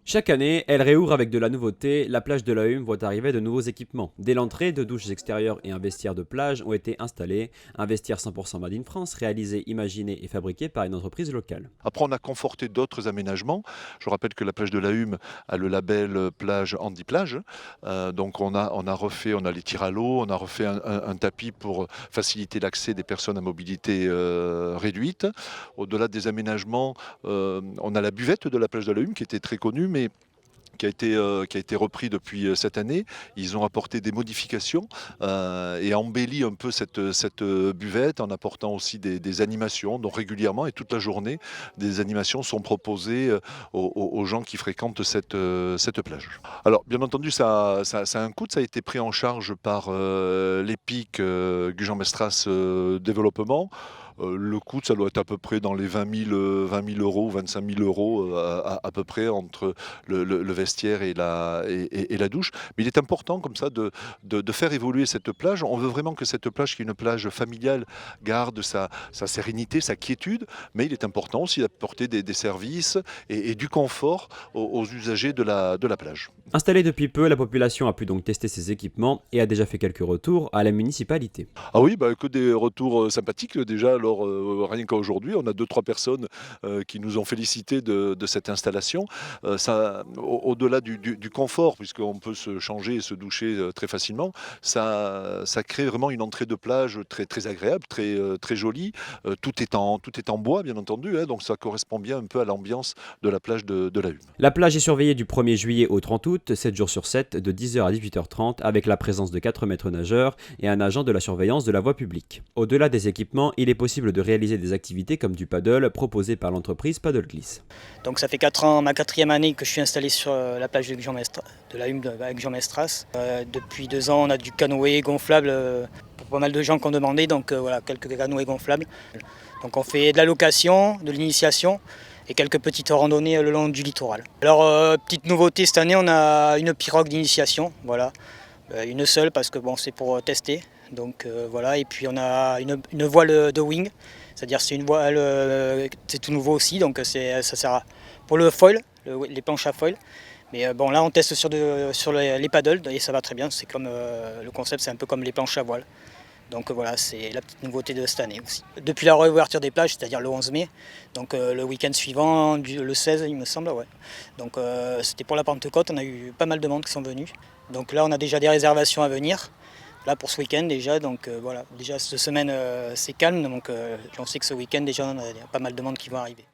Chaque année, El réouvre avec de la nouveauté. La plage de la Hume voit arriver de nouveaux équipements. Dès l'entrée, deux douches extérieures et un vestiaire de plage ont été installés. Un vestiaire 100% Made in France, réalisé, imaginé et fabriqué par une entreprise locale. Après, on a conforté d'autres aménagements. Je rappelle que la plage de la Hume a le label plage Handy Plage. Donc on a refait, on a les tirs à l'eau, on a refait un tapis pour faciliter l'accès des personnes à mobilité réduite. Au-delà des aménagements, on a la buvette de la plage de la Hume qui était très connue, mais qui a été repris depuis cette année. Ils ont apporté des modifications et embelli un peu cette buvette en apportant aussi des animations. Donc régulièrement et toute la journée, des animations sont proposées aux gens qui fréquentent cette plage. Alors bien entendu, ça a un coût. Ça a été pris en charge par l'EPIC Gujan-Mestras Développement. Le coût, ça doit être à peu près dans les 20 000 euros, 25 000 euros à peu près entre le vestiaire et la douche. Mais il est important comme ça de faire évoluer cette plage. On veut vraiment que cette plage, qui est une plage familiale, garde sa sérénité, sa quiétude. Mais il est important aussi d'apporter des services et du confort aux usagers de la plage. Installée depuis peu, la population a pu donc tester ces équipements et a déjà fait quelques retours à la municipalité. Ah oui, que des retours sympathiques déjà. Alors rien qu'aujourd'hui, on a 2-3 personnes qui nous ont félicité de cette installation. Au-delà du confort, puisqu'on peut se changer et se doucher très facilement, ça crée vraiment une entrée de plage très, très agréable, très jolie. Tout est en bois, bien entendu, hein, donc ça correspond bien un peu à l'ambiance de la plage de la Hume. La plage est surveillée du 1er juillet au 30 août, 7 jours sur 7, de 10h à 18h30, avec la présence de 4 maîtres nageurs et un agent de la surveillance de la voie publique. Au-delà des équipements, il est possible de réaliser des activités comme du paddle proposé par l'entreprise Paddle Gliss. Donc ça fait 4 ans, ma 4e année que je suis installé sur la plage de la Hume avec Gujan-Mestras. Depuis 2 ans, on a du canoë gonflable pour pas mal de gens qui ont demandé, donc voilà, quelques canoës gonflables. Donc on fait de la location, de l'initiation et quelques petites randonnées le long du littoral. Alors petite nouveauté cette année, on a une pirogue d'initiation, voilà, une seule parce que bon, c'est pour tester. Donc voilà, et puis on a une voile de wing, c'est-à-dire c'est une voile, c'est tout nouveau aussi, donc ça sert pour le foil, les planches à foil. Mais bon, là on teste sur les paddles et ça va très bien, c'est comme le concept, c'est un peu comme les planches à voile. Donc voilà, c'est la petite nouveauté de cette année aussi. Depuis la réouverture des plages, c'est-à-dire le 11 mai, donc le week-end suivant, le 16 il me semble, ouais. Donc c'était pour la Pentecôte, on a eu pas mal de monde qui sont venus. Donc là on a déjà des réservations à venir, là pour ce week-end déjà, donc voilà. Déjà cette semaine c'est calme, donc on sait que ce week-end déjà on a pas mal de monde qui vont arriver.